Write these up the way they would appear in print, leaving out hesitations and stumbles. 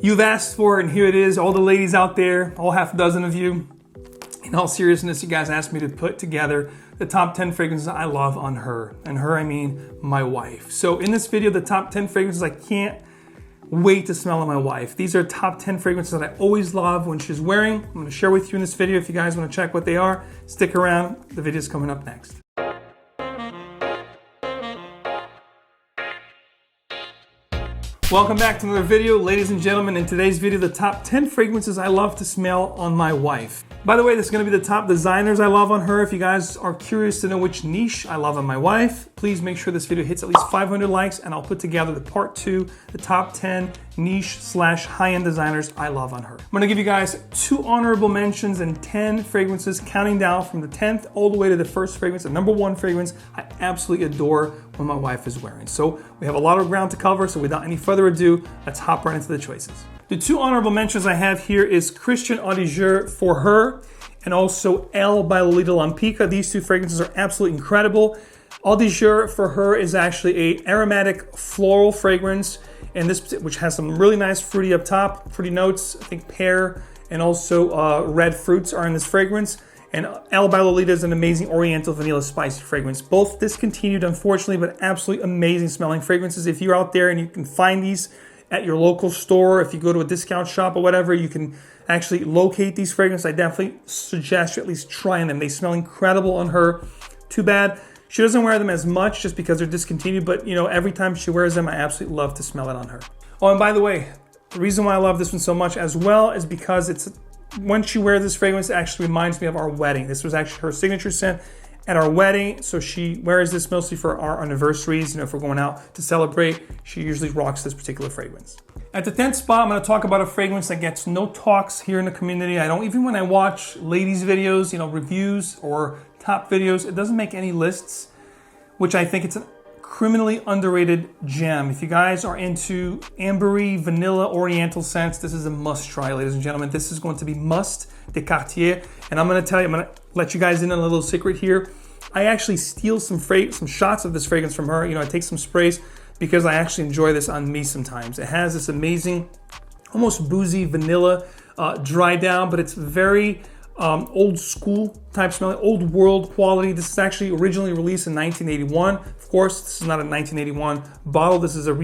You've asked for it, and here it is. All the ladies out there, all half a dozen of you. In all seriousness, you guys asked me to put together the top 10 fragrances I love on her. And her, I mean my wife. So in this video, the top 10 fragrances I can't wait to smell on my wife. These are top 10 fragrances that I always love when she's wearing. I'm gonna share with you in this video. If you guys wanna check what they are, stick around. The video's coming up next. Welcome back to another video, ladies and gentlemen. In today's video, the top 10 fragrances I love to smell on my wife. By the way, this is going to be the top designers I love on her. If you guys are curious to know which niche I love on my wife, please make sure this video hits at least 500 likes and I'll put together the part 2, the top 10 niche/high-end designers I love on her. I'm going to give you guys 2 honorable mentions and 10 fragrances, counting down from the 10th all the way to the first fragrance, the number 1 fragrance I absolutely adore when my wife is wearing. So we have a lot of ground to cover, so without any further ado, let's hop right into the choices. The 2 honorable mentions I have here is Christian Eau de Jour for her and also Elle by Lolita Lempicka. These 2 fragrances are absolutely incredible. Eau de Jour for her is actually an aromatic floral fragrance, and this which has some really nice fruity up top, fruity notes. I think pear and also red fruits are in this fragrance. And Elle by Lolita is an amazing oriental vanilla spicy fragrance. Both discontinued, unfortunately, but absolutely amazing smelling fragrances. If you're out there and you can find these at your local store, if you go to a discount shop or whatever, you can actually locate these fragrances. I definitely suggest you at least trying them. They smell incredible on her. Too bad she doesn't wear them as much just because they're discontinued, but you know, every time she wears them, I absolutely love to smell it on her. Oh, and by the way, the reason why I love this one so much as well is because it's when she wears this fragrance, it actually reminds me of our wedding. This was actually her signature scent at our wedding. So she wears this mostly for our anniversaries. You know, if we're going out to celebrate, she usually rocks this particular fragrance. At the 10th spot, I'm going to talk about a fragrance that gets no talks here in the community. I don't, even when I watch ladies videos, you know, reviews or top videos, it doesn't make any lists, which I think it's a criminally underrated gem. If you guys are into ambery, vanilla, oriental scents, this is a must try, ladies and gentlemen. This is going to be Must de Cartier. And I'm going to tell you, I'm going to let you guys in on a little secret here. I actually steal some shots of this fragrance from her. You know, I take some sprays because I actually enjoy this on me sometimes. It has this amazing, almost boozy vanilla dry down, but it's very old school type smelling, old world quality. This is actually originally released in 1981. Of course, this is not a 1981 bottle. This is a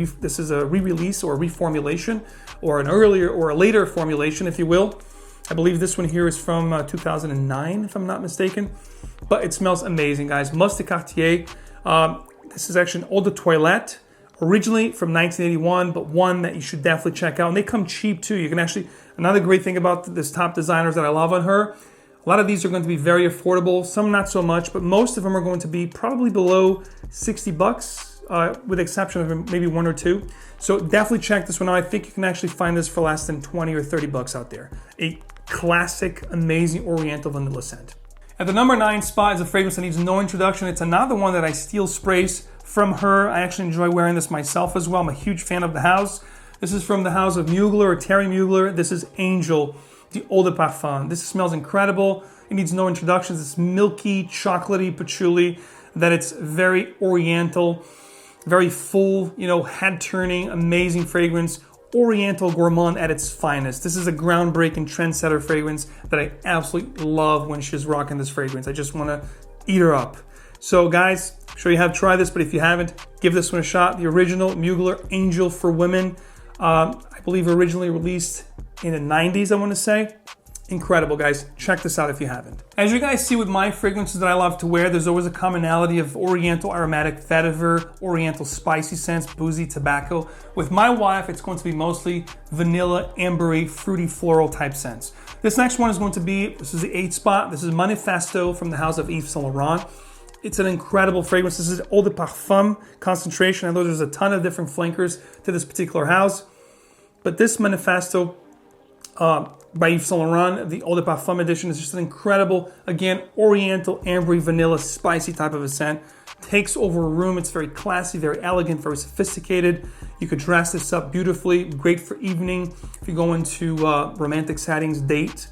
re-release or a reformulation, or an earlier or a later formulation, if you will. I believe this one here is from 2009, if I'm not mistaken. But it smells amazing, guys. Must de Cartier. This is actually an eau de toilette, originally from 1981, but one that you should definitely check out. And they come cheap too. You can actually, another great thing about this top designers that I love on her, a lot of these are going to be very affordable, some not so much, but most of them are going to be probably below 60 bucks, with the exception of maybe 1 or 2. So definitely check this one out. I think you can actually find this for less than 20 or 30 bucks out there. A classic, amazing oriental vanilla scent. At the number 9 spot is a fragrance that needs no introduction. It's another one that I steal sprays from her. I actually enjoy wearing this myself as well. I'm a huge fan of the house. This is from the house of Mugler or Terry Mugler. This is Angel, the Eau de Parfum. This smells incredible. It needs no introductions. It's milky, chocolatey patchouli, that it's very oriental, very full, you know, head-turning, amazing fragrance. Oriental gourmand at its finest. This is a groundbreaking trendsetter fragrance that I absolutely love when she's rocking this fragrance. I just want to eat her up. So guys, I'm sure you have tried this, but if you haven't, give this one a shot. The original Mugler Angel for Women, I believe originally released in the 90s, I want to say. Incredible, guys. Check this out if you haven't. As you guys see with my fragrances that I love to wear, there's always a commonality of oriental aromatic vetiver, oriental spicy scents, boozy, tobacco. With my wife, it's going to be mostly vanilla, ambery, fruity, floral type scents. This next one is going to be, this is the 8th spot. This is Manifesto from the house of Yves Saint Laurent. It's an incredible fragrance. This is Eau de Parfum concentration. I know there's a ton of different flankers to this particular house, but this Manifesto by Yves Saint Laurent, the Eau de Parfum edition, is just an incredible, again, oriental, ambery, vanilla, spicy type of a scent. Takes over a room. It's very classy, very elegant, very sophisticated. You could dress this up beautifully. Great for evening. If you go into romantic settings, date,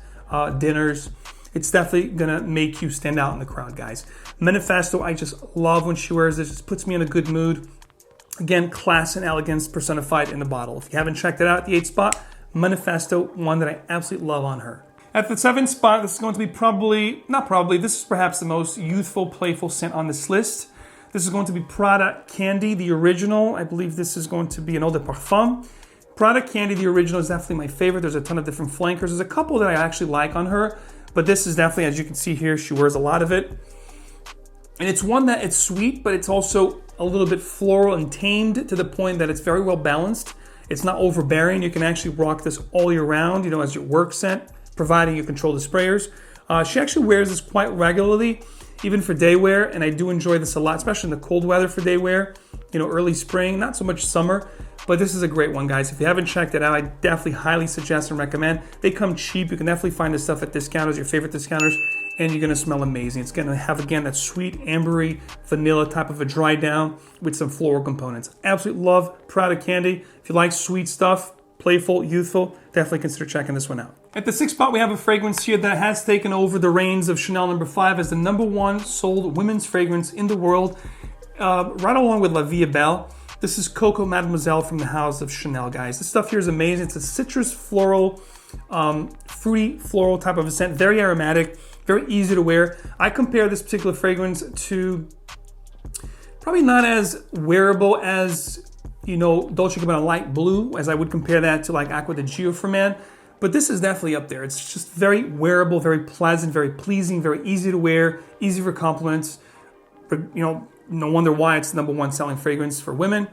dinners, it's definitely gonna make you stand out in the crowd, guys. Manifesto, I just love when she wears this. It just puts me in a good mood. Again, class and elegance personified in the bottle. If you haven't checked it out at the 8th spot, Manifesto, one that I absolutely love on her. At the 7th spot, this is going to be this is perhaps the most youthful, playful scent on this list. This is going to be Prada Candy, the original. I believe this is going to be an eau de parfum. Prada Candy, the original, is definitely my favorite. There's a ton of different flankers. There's a couple that I actually like on her, but this is definitely, as you can see here, she wears a lot of it. And it's one that it's sweet, but it's also a little bit floral and tamed to the point that it's very well balanced. It's not overbearing. You can actually rock this all year round, as your work scent, providing you control the sprayers. She actually wears this quite regularly, even for day wear, and I do enjoy this a lot, especially in the cold weather for day wear, early spring, not so much summer, but this is a great one, guys. If you haven't checked it out, I definitely highly suggest and recommend. They come cheap. You can definitely find this stuff at discounters, your favorite discounters, and you're gonna smell amazing. It's gonna have, again, that sweet, ambery, vanilla type of a dry down with some floral components. Absolutely love Prada Candy. If you like sweet stuff, playful, youthful, definitely consider checking this one out. At the 6th spot, we have a fragrance here that has taken over the reins of Chanel No. 5 as the #1 sold women's fragrance in the world, right along with La Vie est Belle. This is Coco Mademoiselle from the house of Chanel, guys. This stuff here is amazing. It's a citrus floral, fruity floral type of a scent, very aromatic, very easy to wear. I compare this particular fragrance to probably not as wearable as, Dolce & Gabbana Light Blue, as I would compare that to like Acqua di Gio for Men. But this is definitely up there. It's just very wearable, very pleasant, very pleasing, very easy to wear, easy for compliments. No wonder why it's the #1 selling fragrance for women.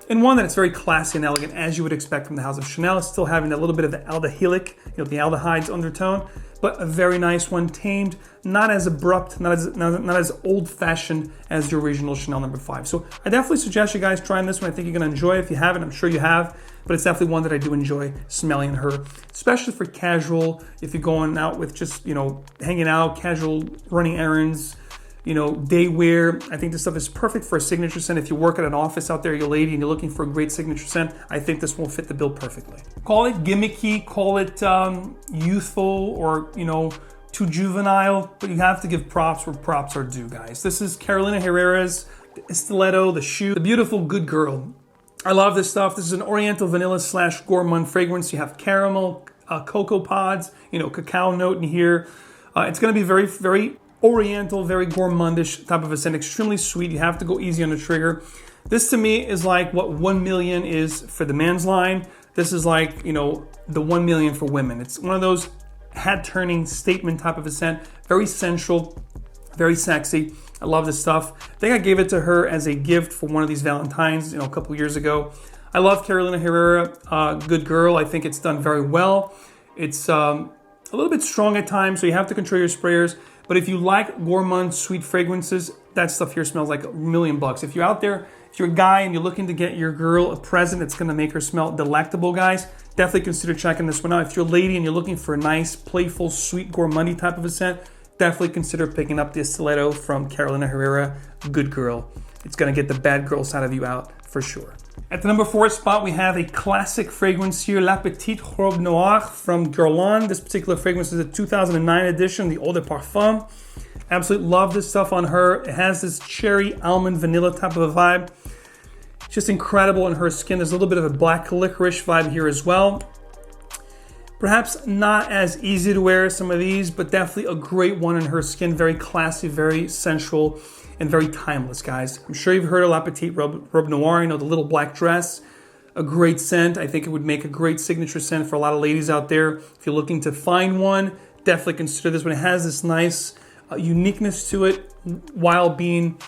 And one that it's very classy and elegant, as you would expect from the house of Chanel. It's still having a little bit of the aldehydic, the aldehydes undertone, but a very nice one, tamed, not as abrupt, not as old-fashioned as the original Chanel No. 5. So I definitely suggest you guys trying this one. I think you're gonna enjoy it. If you haven't, I'm sure you have, but it's definitely one that I do enjoy smelling in her, especially for casual, if you're going out with just, hanging out, casual running errands, day wear. I think this stuff is perfect for a signature scent. If you work at an office out there, you're a lady and you're looking for a great signature scent, I think this will fit the bill perfectly. Call it gimmicky, call it youthful, or, too juvenile, but you have to give props where props are due, guys. This is Carolina Herrera's Stiletto, the shoe, the beautiful Good Girl. I love this stuff. This is an Oriental vanilla / gourmand fragrance. You have caramel, cocoa pods, cacao note in here. It's going to be very, very Oriental, very gourmandish type of a scent, extremely sweet. You have to go easy on the trigger. This to me is like what 1 million is for the men's line. This is like, the 1 million for women. It's one of those head-turning statement type of a scent. Very sensual, very sexy. I love this stuff. I think I gave it to her as a gift for one of these Valentines, a couple years ago. I love Carolina Herrera, Good Girl. I think it's done very well. It's a little bit strong at times, so you have to control your sprayers. But if you like gourmand sweet fragrances, that stuff here smells like $1 million. If you're out there, if you're a guy and you're looking to get your girl a present that's going to make her smell delectable, guys, definitely consider checking this one out. If you're a lady and you're looking for a nice, playful, sweet, gourmandy type of a scent, definitely consider picking up the Stiletto from Carolina Herrera, Good Girl. It's going to get the bad girl side of you out for sure. At the number 4 spot, we have a classic fragrance here, La Petite Robe Noire from Girlon. This particular fragrance is a 2009 edition, the Eau de Parfum. Absolutely love this stuff on her. It has this cherry, almond, vanilla type of a vibe. Just incredible in her skin. There's a little bit of a black licorice vibe here as well. Perhaps not as easy to wear as some of these, but definitely a great one in her skin. Very classy, very sensual, and very timeless, guys. I'm sure you've heard of La Petite Robe Noire, the little black dress. A great scent. I think it would make a great signature scent for a lot of ladies out there. If you're looking to find one, definitely consider this one. It has this nice uniqueness to it while being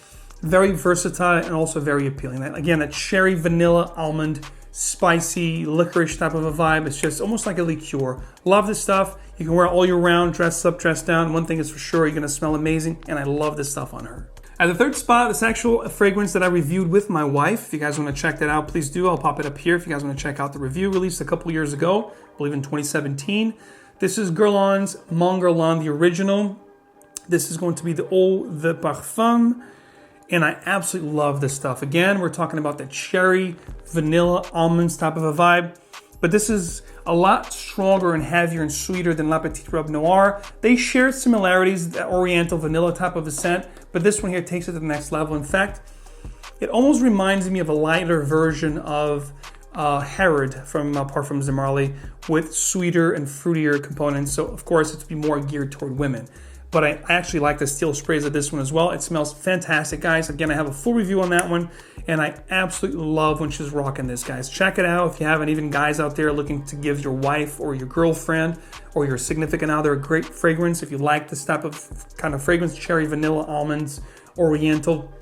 very versatile and also very appealing. Again, that cherry, vanilla, almond, spicy, licorice type of a vibe. It's just almost like a liqueur. Love this stuff. You can wear it all year round, dress up, dress down. One thing is for sure, you're going to smell amazing, and I love this stuff on her. At the 3rd spot, this actual fragrance that I reviewed with my wife. If you guys want to check that out, please do. I'll pop it up here if you guys want to check out the review released a couple years ago, I believe in 2017. This is Girlon Mon Guerlain, the original. This is going to be the Eau de Parfum, and I absolutely love this stuff. Again, we're talking about the cherry, vanilla, almonds type of a vibe, but this is a lot stronger and heavier and sweeter than La Petite Robe Noire. They share similarities, the Oriental vanilla type of a scent, but this one here takes it to the next level. In fact, it almost reminds me of a lighter version of Herrera from Parfums de Marly with sweeter and fruitier components. So of course it's be more geared toward women. But I actually like the steel sprays of this one as well. It smells fantastic, guys. Again, I have a full review on that one, and I absolutely love when she's rocking this, guys. Check it out if you haven't. Even guys out there looking to give your wife or your girlfriend or your significant other a great fragrance. If you like this type of kind of fragrance, cherry, vanilla, almonds, oriental,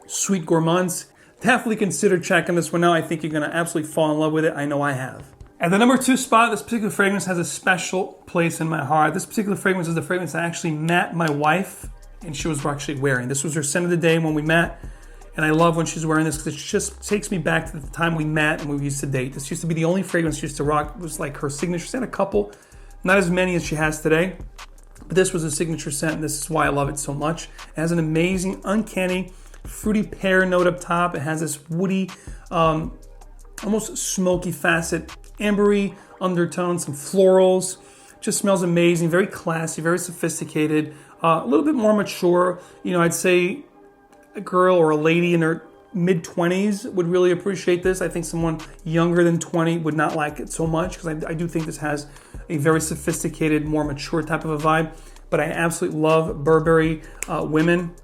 sweet gourmands, definitely consider checking this one out. I think you're gonna absolutely fall in love with it. I know I have. At the number 2 spot, this particular fragrance has a special place in my heart. This particular fragrance is the fragrance I actually met my wife, and she was actually wearing. This was her scent of the day when we met, and I love when she's wearing this because it just takes me back to the time we met and we used to date. This used to be the only fragrance she used to rock. It was like her signature. She had a couple, not as many as she has today, but this was a signature scent, and this is why I love it so much. It has an amazing, uncanny, fruity pear note up top. It has this woody, almost smoky facet, ambery undertone, some florals. Just smells amazing, very classy, very sophisticated, a little bit more mature. You know, I'd say a girl or a lady in her mid-20s would really appreciate this. I think someone younger than 20 would not like it so much because I do think this has a very sophisticated, more mature type of a vibe. But I absolutely love Burberry Women.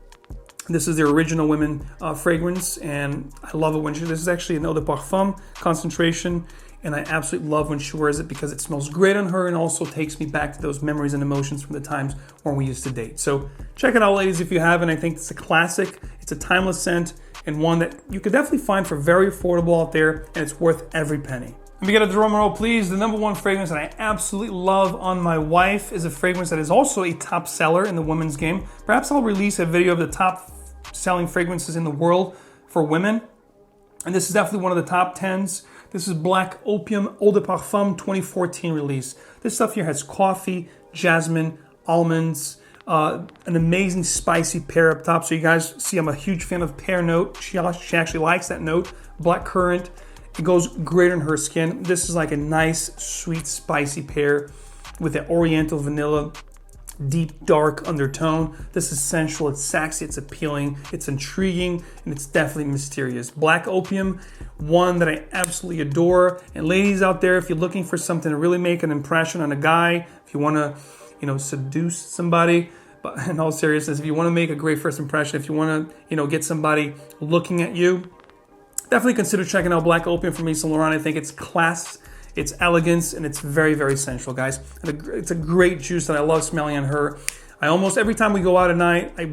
This is their original women fragrance, and I love it when this is actually an eau de parfum concentration, and I absolutely love when she wears it because it smells great on her and also takes me back to those memories and emotions from the times when we used to date. So check it out, ladies, if you haven't. I think it's a classic. It's a timeless scent and one that you could definitely find for very affordable out there, and it's worth every penny. Let me get a drum roll, please. The number 1 fragrance that I absolutely love on my wife is a fragrance that is also a top seller in the women's game. Perhaps I'll release a video of the top selling fragrances in the world for women, and this is definitely one of the top 10s. This is Black Opium Eau de Parfum 2014 release. This stuff here has coffee, jasmine, almonds, an amazing spicy pear up top. So you guys see I'm a huge fan of pear note. She actually likes that note. Black currant. It goes great on her skin. This is like a nice, sweet, spicy pear with the oriental vanilla, deep, dark undertone. This is sensual, it's sexy, it's appealing, it's intriguing, and it's definitely mysterious. Black Opium, one that I absolutely adore. And ladies out there, if you're looking for something to really make an impression on a guy, if you want to, you know, seduce somebody, but in all seriousness, if you want to make a great first impression, if you want to, you know, get somebody looking at you, definitely consider checking out Black Opium from Yves Saint Laurent. I think it's class, it's elegance, and it's very, very sensual, guys. And it's a great juice that I love smelling on her. I almost, every time we go out at night, I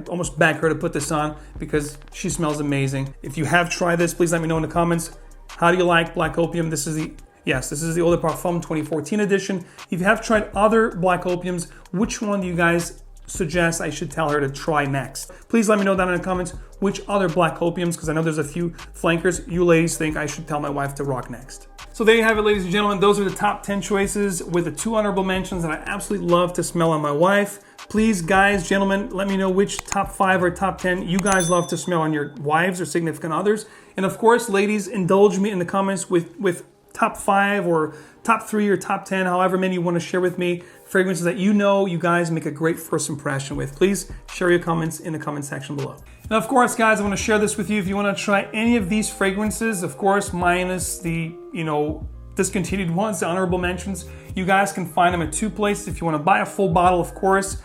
almost beg her to put this on because she smells amazing. If you have tried this, please let me know in the comments. How do you like Black Opium? This is the Eau de Parfum 2014 edition. If you have tried other Black Opiums, which one do you guys suggest I should tell her to try next? Please let me know down in the comments which other Black Opiums, because I know there's a few flankers you ladies think I should tell my wife to rock next. So there you have it, ladies and gentlemen. Those are the top 10 choices with the 2 honorable mentions that I absolutely love to smell on my wife. Please, guys, gentlemen, let me know which top 5 or top 10 you guys love to smell on your wives or significant others. And of course, ladies, indulge me in the comments with top 5 or top 3 or top 10, however many you want to share with me, fragrances that you know you guys make a great first impression with. Please share your comments in the comment section below. Now, of course, guys, I want to share this with you. If you want to try any of these fragrances, of course, minus the, discontinued ones, the honorable mentions, you guys can find them at 2 places. If you want to buy a full bottle, of course,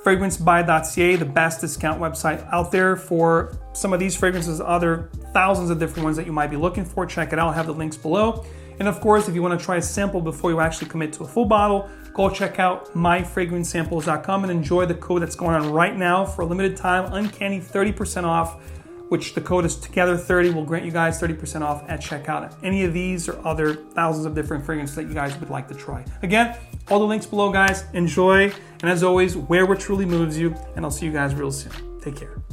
fragrancebuy.ca, the best discount website out there for some of these fragrances, other thousands of different ones that you might be looking for. Check it out. I'll have the links below. And of course, if you want to try a sample before you actually commit to a full bottle, go check out myfragrancesamples.com and enjoy the code that's going on right now for a limited time, uncanny 30% off, which the code is together30 will grant you guys 30% off at checkout. Any of these or other thousands of different fragrances that you guys would like to try. Again, all the links below, guys. Enjoy. And as always, wear what truly moves you. And I'll see you guys real soon. Take care.